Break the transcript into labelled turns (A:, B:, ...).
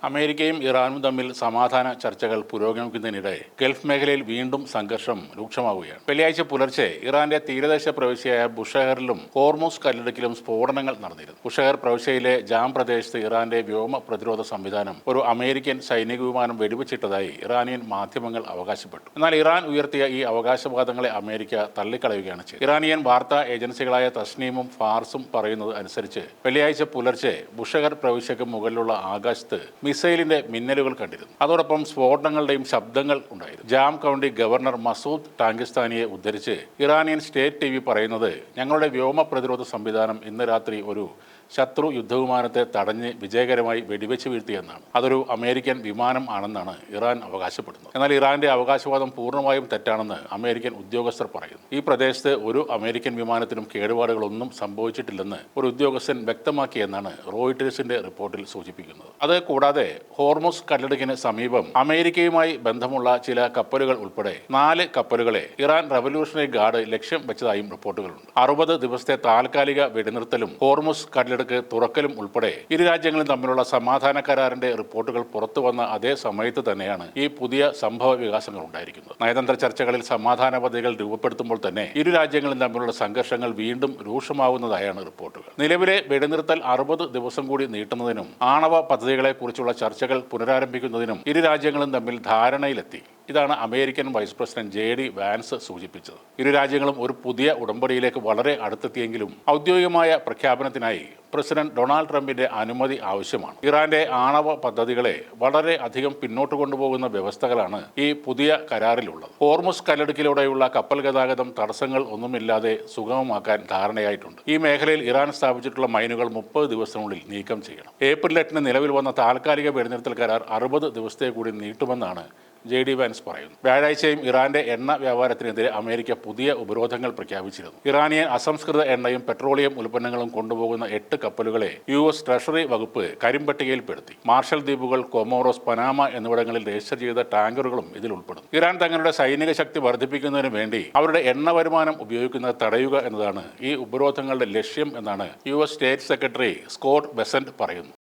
A: അമേരിക്കയും ഇറാനും തമ്മിൽ സമാധാന ചർച്ചകൾ പുരോഗമിക്കുന്നതിനിടെ ഗൾഫ് മേഖലയിൽ വീണ്ടും സംഘർഷം രൂക്ഷമാവുകയാണ്. വെള്ളിയാഴ്ച പുലർച്ചെ ഇറാന്റെ തീരദേശ പ്രവിശ്യയായ ബുഷഹറിലും ഹോർമൂസ് കല്ലിടുക്കിലും സ്ഫോടനങ്ങൾ നടന്നിരുന്നു. ബുഷഹർ പ്രവിശ്യയിലെ ജാം പ്രദേശത്ത് ഇറാന്റെ വ്യോമ പ്രതിരോധ സംവിധാനം ഒരു അമേരിക്കൻ സൈനിക വിമാനം വെടിവെച്ചിട്ടതായി ഇറാനിയൻ മാധ്യമങ്ങൾ അവകാശപ്പെട്ടു. എന്നാൽ ഇറാൻ ഉയർത്തിയ ഈ അവകാശവാദങ്ങളെ അമേരിക്ക തള്ളിക്കളയുകയാണ് ചെയ്തത്. ഇറാനിയൻ വാർത്താ ഏജൻസികളായ തസ്നീമും ഫാർസും പറയുന്നത് അനുസരിച്ച് വെള്ളിയാഴ്ച പുലർച്ചെ ബുഷഹർ പ്രവിശ്യക്ക് മുകളിലുള്ള ആകാശത്ത് മിസൈലിന്റെ മിന്നലുകൾ കണ്ടിരുന്നു. അതോടൊപ്പം സ്ഫോടനങ്ങളുടെയും ശബ്ദങ്ങൾ ഉണ്ടായിരുന്നു. ജാം കൗണ്ടി ഗവർണർ മസൂദ് ടാങ്കിസ്ഥാനിയെ ഉദ്ധരിച്ച് ഇറാനിയൻ സ്റ്റേറ്റ് TV പറയുന്നത്, ഞങ്ങളുടെ വ്യോമ പ്രതിരോധ സംവിധാനം ഇന്ന് രാത്രി ഒരു ശത്രു യുദ്ധവിമാനത്തെ തടഞ്ഞ് വിജയകരമായി വെടിവെച്ച് വീഴ്ത്തിയെന്നാണ്. അതൊരു അമേരിക്കൻ വിമാനം ആണെന്നാണ് ഇറാൻ അവകാശപ്പെടുന്നത്. എന്നാൽ ഇറാന്റെ അവകാശവാദം പൂർണ്ണമായും തെറ്റാണെന്ന് അമേരിക്കൻ ഉദ്യോഗസ്ഥർ പറയുന്നു. ഈ പ്രദേശത്ത് ഒരു അമേരിക്കൻ വിമാനത്തിനും കേടുപാടുകളൊന്നും സംഭവിച്ചിട്ടില്ലെന്ന് ഒരു ഉദ്യോഗസ്ഥൻ വ്യക്തമാക്കിയെന്നാണ് റോയിട്ടേഴ്സിന്റെ റിപ്പോർട്ടിൽ സൂചിപ്പിക്കുന്നത്. അത് കൂടാതെ ഹോർമൂസ് കല്ലിടുക്കിന് സമീപം അമേരിക്കയുമായി ബന്ധമുള്ള ചില കപ്പലുകൾ ഉൾപ്പെടെ 4 കപ്പലുകളെ ഇറാൻ റവല്യൂഷണറി ഗാർഡ് ലക്ഷ്യം വെച്ചതായും റിപ്പോർട്ടുകളുണ്ട്. 60 ദിവസത്തെ താൽക്കാലിക വെടിനിർത്തലും ഹോർമൂസ് കല്ലിടുക്ക് തുറക്കലും ഉൾപ്പെടെ ഇരു രാജ്യങ്ങളും തമ്മിലുള്ള സമാധാന കരാറിന്റെ റിപ്പോർട്ടുകൾ പുറത്തു വന്ന അതേ സമയത്ത് തന്നെയാണ് ഈ പുതിയ സംഭവ വികാസങ്ങൾ ഉണ്ടായിരിക്കുന്നത്. നയതന്ത്ര ചർച്ചകളിൽ സമാധാന പദ്ധതികൾ രൂപപ്പെടുത്തുമ്പോൾ തന്നെ ഇരു രാജ്യങ്ങളും തമ്മിലുള്ള സംഘർഷങ്ങൾ വീണ്ടും രൂക്ഷമാവുന്നതായാണ് റിപ്പോർട്ടുകൾ. നിലവിലെ വെടിനിർത്തൽ 60 ദിവസം കൂടി നീട്ടുന്നതിനും ആണവ പദ്ധതികളെ കുറിച്ചുള്ള ചർച്ചകൾ പുനരാരംഭിക്കുന്നതിനും ഇരു രാജ്യങ്ങളും തമ്മിൽ ധാരണയിലെത്തി. ഇതാണ് American vice president JD Vance സൂചിപ്പിച്ചത്. ഇരു രാജ്യങ്ങളും ഒരു പുതിയ ഉടമ്പടിയിലേക്ക് വളരെ അടുത്തെത്തിയെങ്കിലും ഔദ്യോഗികമായ പ്രഖ്യാപനത്തിനായി പ്രസിഡന്റ് ഡൊണാൾഡ് ട്രംപിന്റെ അനുമതി ആവശ്യമാണ്. ഇറാന്റെ ആണവ പദ്ധതികളെ വളരെ അധികം പിന്നോട്ട് കൊണ്ടുപോകുന്ന വ്യവസ്ഥകളാണ് ഈ പുതിയ കരാറിലുള്ളത്. ഹോർമൂസ് കല്ലിടുക്കിലൂടെയുള്ള കപ്പൽ ഗതാഗതം തടസ്സങ്ങൾ ഒന്നുമില്ലാതെ സുഗമമാക്കാൻ ധാരണയായിട്ടുണ്ട്. ഈ മേഖലയിൽ ഇറാൻ സ്ഥാപിച്ചിട്ടുള്ള മൈനുകൾ 30 ദിവസത്തിനുള്ളിൽ നീക്കം ചെയ്യണം. ഏപ്രിൽ 8 നിലവിൽ വന്ന താൽക്കാലിക വെടിനിർത്തൽ കരാർ 60 ദിവസത്തെ കൂടി നീട്ടുമെന്നാണ് JD വാൻസ് പറയുന്നു. വ്യാഴാഴ്ചയും ഇറാന്റെ എണ്ണ വ്യാപാരത്തിനെതിരെ അമേരിക്ക പുതിയ ഉപരോധങ്ങൾ പ്രഖ്യാപിച്ചിരുന്നു. ഇറാനിയൻ അസംസ്കൃത എണ്ണയും പെട്രോളിയം ഉൽപ്പന്നങ്ങളും കൊണ്ടുപോകുന്ന 8 കപ്പലുകളെ US ട്രഷറി വകുപ്പ് കരിമ്പട്ടികയിൽപ്പെടുത്തി. മാർഷൽ ദ്വീപുകൾ, കൊമോറോസ്, പനാമ എന്നിവിടങ്ങളിൽ രജിസ്റ്റർ ചെയ്ത ടാങ്കറുകളും ഇതിൽ ഉൾപ്പെടുന്നു. ഇറാൻ തങ്ങളുടെ സൈനിക ശക്തി വർദ്ധിപ്പിക്കുന്നതിന് വേണ്ടി അവരുടെ എണ്ണ വരുമാനം ഉപയോഗിക്കുന്നത് തടയുക എന്നതാണ് ഈ ഉപരോധങ്ങളുടെ ലക്ഷ്യം എന്നാണ് US state secretary Scott Bessent പറയുന്നു.